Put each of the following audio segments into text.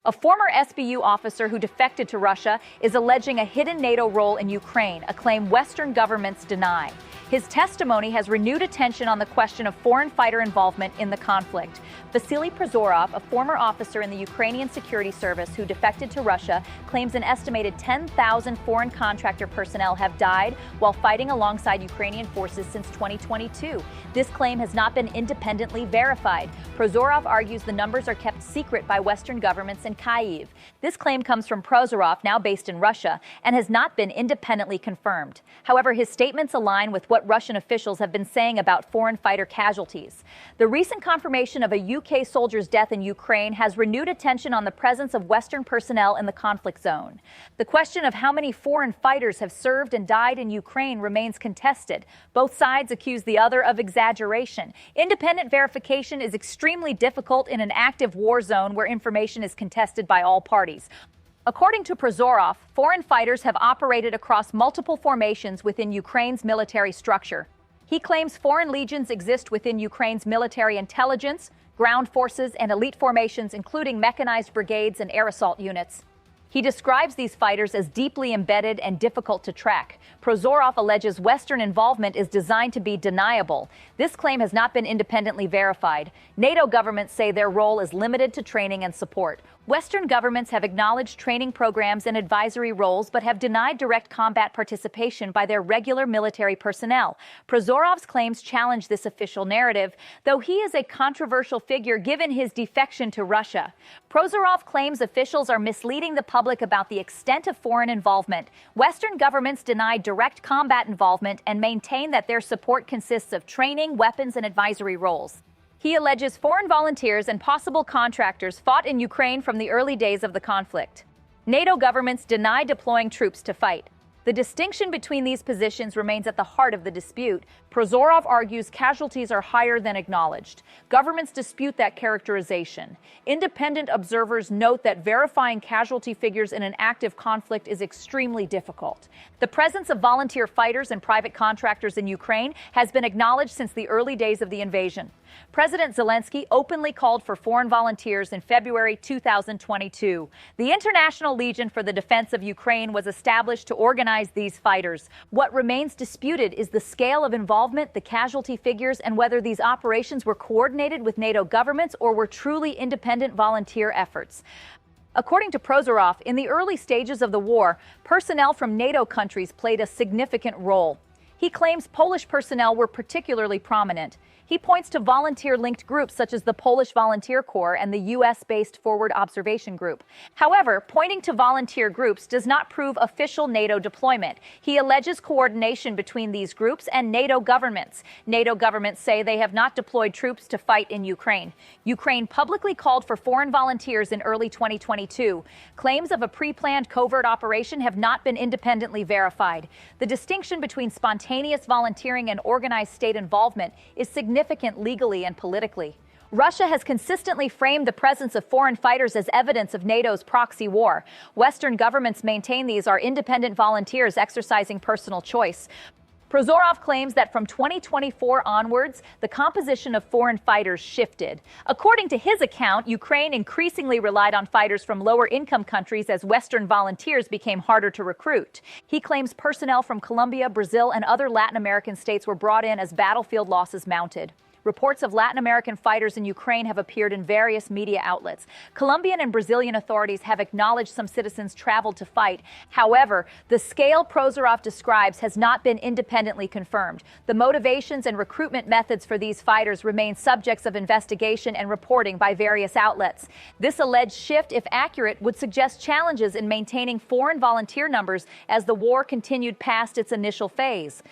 A former SBU officer who defected to Russia is alleging a hidden NATO role in Ukraine, a claim Western governments deny. His testimony has renewed attention on the question of foreign fighter involvement in the conflict. Vasily Prozorov, a former officer in the Ukrainian Security Service who defected to Russia, claims an estimated 10,000 foreign contractor personnel have died while fighting alongside Ukrainian forces since 2022. This claim has not been independently verified. Prozorov argues the numbers are kept secret by Western governments in Kyiv. This claim comes from Prozorov, now based in Russia, and has not been independently confirmed. However, his statements align with what Russian officials have been saying about foreign fighter casualties. The recent confirmation of a UK soldier's death in Ukraine has renewed attention on the presence of Western personnel in the conflict zone. The question of how many foreign fighters have served and died in Ukraine remains contested. Both sides accuse the other of exaggeration. Independent verification is extremely difficult in an active war zone where information is contested by all parties. According to Prozorov, foreign fighters have operated across multiple formations within Ukraine's military structure. He claims foreign legions exist within Ukraine's military intelligence, ground forces, and elite formations, including mechanized brigades and air assault units. He describes these fighters as deeply embedded and difficult to track. Prozorov alleges Western involvement is designed to be deniable. This claim has not been independently verified. NATO governments say their role is limited to training and support. Western governments have acknowledged training programs and advisory roles, but have denied direct combat participation by their regular military personnel. Prozorov's claims challenge this official narrative, though he is a controversial figure given his defection to Russia. Prozorov claims officials are misleading the public about the extent of foreign involvement. Western governments deny direct combat involvement and maintain that their support consists of training, weapons, and advisory roles. He alleges foreign volunteers and possible contractors fought in Ukraine from the early days of the conflict. NATO governments deny deploying troops to fight. The distinction between these positions remains at the heart of the dispute. Prozorov argues casualties are higher than acknowledged. Governments dispute that characterization. Independent observers note that verifying casualty figures in an active conflict is extremely difficult. The presence of volunteer fighters and private contractors in Ukraine has been acknowledged since the early days of the invasion. President Zelensky openly called for foreign volunteers in February 2022. The International Legion for the Defense of Ukraine was established to organize these fighters. What remains disputed is the scale of involvement, the casualty figures, and whether these operations were coordinated with NATO governments or were truly independent volunteer efforts. According to Prozorov, in the early stages of the war, personnel from NATO countries played a significant role. He claims Polish personnel were particularly prominent. He points to volunteer-linked groups such as the Polish Volunteer Corps and the U.S.-based Forward Observation Group. However, pointing to volunteer groups does not prove official NATO deployment. He alleges coordination between these groups and NATO governments. NATO governments say they have not deployed troops to fight in Ukraine. Ukraine publicly called for foreign volunteers in early 2022. Claims of a pre-planned covert operation have not been independently verified. The distinction between spontaneous volunteering and organized state involvement is significant legally and politically. Russia has consistently framed the presence of foreign fighters as evidence of NATO's proxy war. Western governments maintain these are independent volunteers exercising personal choice. Prozorov claims that from 2024 onwards, the composition of foreign fighters shifted. According to his account, Ukraine increasingly relied on fighters from lower-income countries as Western volunteers became harder to recruit. He claims personnel from Colombia, Brazil, and other Latin American states were brought in as battlefield losses mounted. Reports of Latin American fighters in Ukraine have appeared in various media outlets. Colombian and Brazilian authorities have acknowledged some citizens traveled to fight. However, the scale Prozorov describes has not been independently confirmed. The motivations and recruitment methods for these fighters remain subjects of investigation and reporting by various outlets. This alleged shift, if accurate, would suggest challenges in maintaining foreign volunteer numbers as the war continued past its initial phase.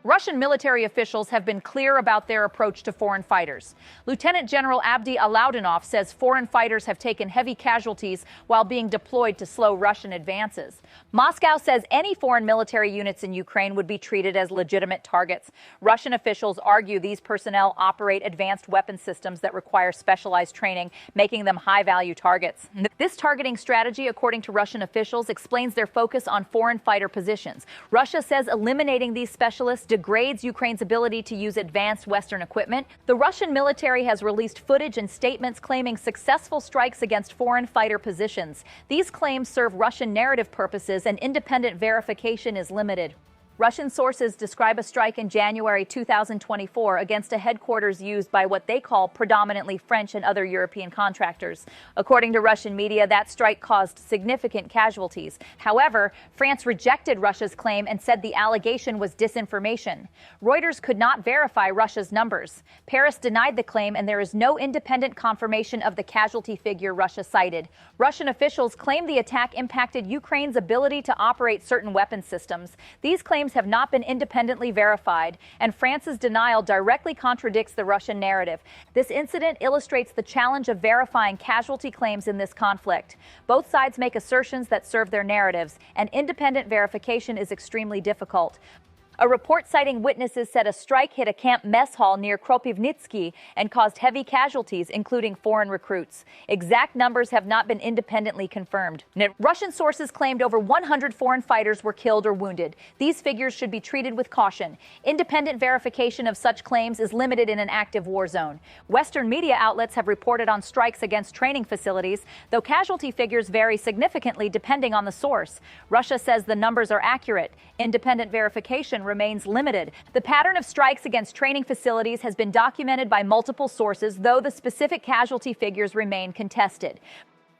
Russian military officials have been clear about their approach to foreign fighters. Lieutenant General Abdi Alaudinov says foreign fighters have taken heavy casualties while being deployed to slow Russian advances. Moscow says any foreign military units in Ukraine would be treated as legitimate targets. Russian officials argue these personnel operate advanced weapon systems that require specialized training, making them high-value targets. This targeting strategy, according to Russian officials, explains their focus on foreign fighter positions. Russia says eliminating these specialists degrades Ukraine's ability to use advanced Western equipment. The Russian military has released footage and statements claiming successful strikes against foreign fighter positions. These claims serve Russian narrative purposes, and independent verification is limited. Russian sources describe a strike in January 2024 against a headquarters used by what they call predominantly French and other European contractors. According to Russian media, that strike caused significant casualties. However, France rejected Russia's claim and said the allegation was disinformation. Reuters could not verify Russia's numbers. Paris denied the claim, and there is no independent confirmation of the casualty figure Russia cited. Russian officials claim the attack impacted Ukraine's ability to operate certain weapon systems. These claims have not been independently verified, and France's denial directly contradicts the Russian narrative. This incident illustrates the challenge of verifying casualty claims in this conflict. Both sides make assertions that serve their narratives, and independent verification is extremely difficult. A report citing witnesses said a strike hit a camp mess hall near Kropivnitsky and caused heavy casualties, including foreign recruits. Exact numbers have not been independently confirmed. Russian sources claimed over 100 foreign fighters were killed or wounded. These figures should be treated with caution. Independent verification of such claims is limited in an active war zone. Western media outlets have reported on strikes against training facilities, though casualty figures vary significantly depending on the source. Russia says the numbers are accurate. Independent verification remains limited. The pattern of strikes against training facilities has been documented by multiple sources, though the specific casualty figures remain contested.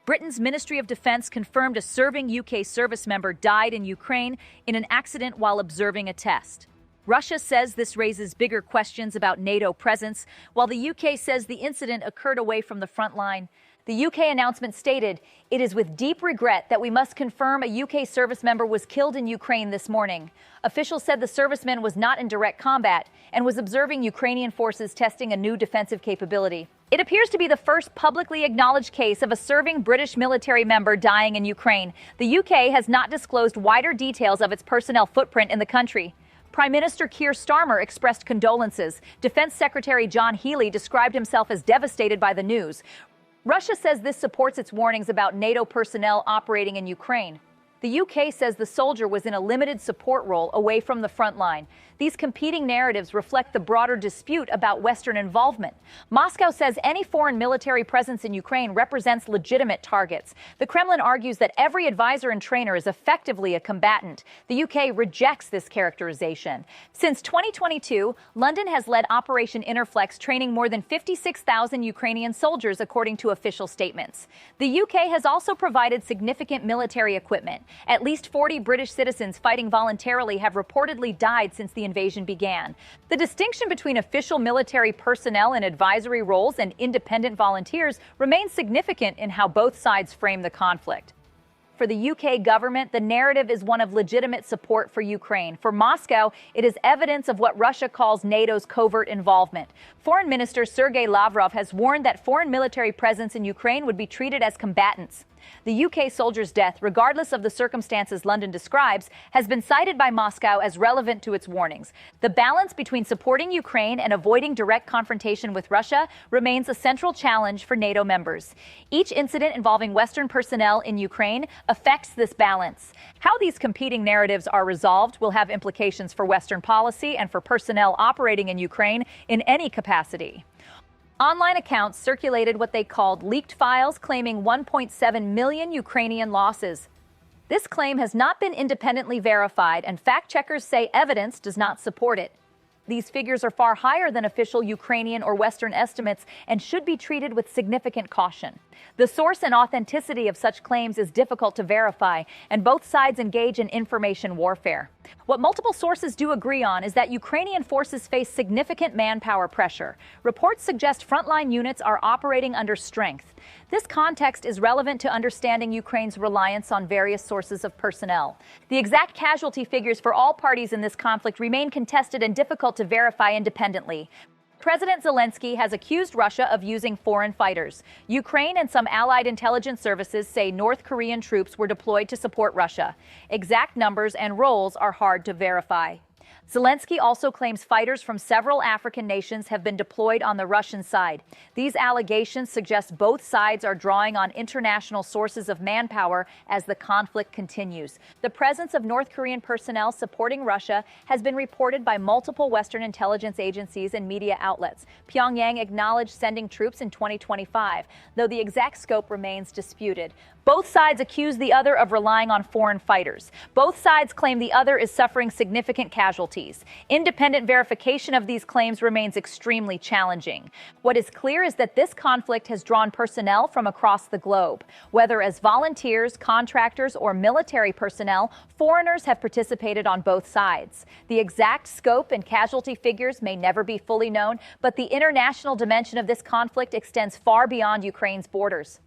Britain's Ministry of Defense confirmed a serving UK service member died in Ukraine in an accident while observing a test. Russia says this raises bigger questions about NATO presence, while the UK says the incident occurred away from the front line. The UK announcement stated, "It is with deep regret that we must confirm a UK service member was killed in Ukraine this morning." Officials said the serviceman was not in direct combat and was observing Ukrainian forces testing a new defensive capability. It appears to be the first publicly acknowledged case of a serving British military member dying in Ukraine. The UK has not disclosed wider details of its personnel footprint in the country. Prime Minister Keir Starmer expressed condolences. Defense Secretary John Healey described himself as devastated by the news. Russia says this supports its warnings about NATO personnel operating in Ukraine. The UK says the soldier was in a limited support role away from the front line. These competing narratives reflect the broader dispute about Western involvement. Moscow says any foreign military presence in Ukraine represents legitimate targets. The Kremlin argues that every advisor and trainer is effectively a combatant. The UK rejects this characterization. Since 2022, London has led Operation Interflex, training more than 56,000 Ukrainian soldiers, according to official statements. The UK has also provided significant military equipment. At least 40 British citizens fighting voluntarily have reportedly died since the invasion began. The distinction between official military personnel in advisory roles and independent volunteers remains significant in how both sides frame the conflict. For the UK government, the narrative is one of legitimate support for Ukraine. For Moscow, it is evidence of what Russia calls NATO's covert involvement. Foreign Minister Sergei Lavrov has warned that foreign military presence in Ukraine would be treated as combatants. The UK soldier's death, regardless of the circumstances London describes, has been cited by Moscow as relevant to its warnings. The balance between supporting Ukraine and avoiding direct confrontation with Russia remains a central challenge for NATO members. Each incident involving Western personnel in Ukraine affects this balance. How these competing narratives are resolved will have implications for Western policy and for personnel operating in Ukraine in any capacity. Online accounts circulated what they called leaked files claiming 1.7 million Ukrainian losses. This claim has not been independently verified, and fact-checkers say evidence does not support it. These figures are far higher than official Ukrainian or Western estimates and should be treated with significant caution. The source and authenticity of such claims is difficult to verify, and both sides engage in information warfare. What multiple sources do agree on is that Ukrainian forces face significant manpower pressure. Reports suggest frontline units are operating under strength. This context is relevant to understanding Ukraine's reliance on various sources of personnel. The exact casualty figures for all parties in this conflict remain contested and difficult to verify independently. President Zelensky has accused Russia of using foreign fighters. Ukraine and some allied intelligence services say North Korean troops were deployed to support Russia. Exact numbers and roles are hard to verify. Zelensky also claims fighters from several African nations have been deployed on the Russian side. These allegations suggest both sides are drawing on international sources of manpower as the conflict continues. The presence of North Korean personnel supporting Russia has been reported by multiple Western intelligence agencies and media outlets. Pyongyang acknowledged sending troops in 2025, though the exact scope remains disputed. Both sides accuse the other of relying on foreign fighters. Both sides claim the other is suffering significant casualties. Independent verification of these claims remains extremely challenging. What is clear is that this conflict has drawn personnel from across the globe. Whether as volunteers, contractors, or military personnel, foreigners have participated on both sides. The exact scope and casualty figures may never be fully known, but the international dimension of this conflict extends far beyond Ukraine's borders.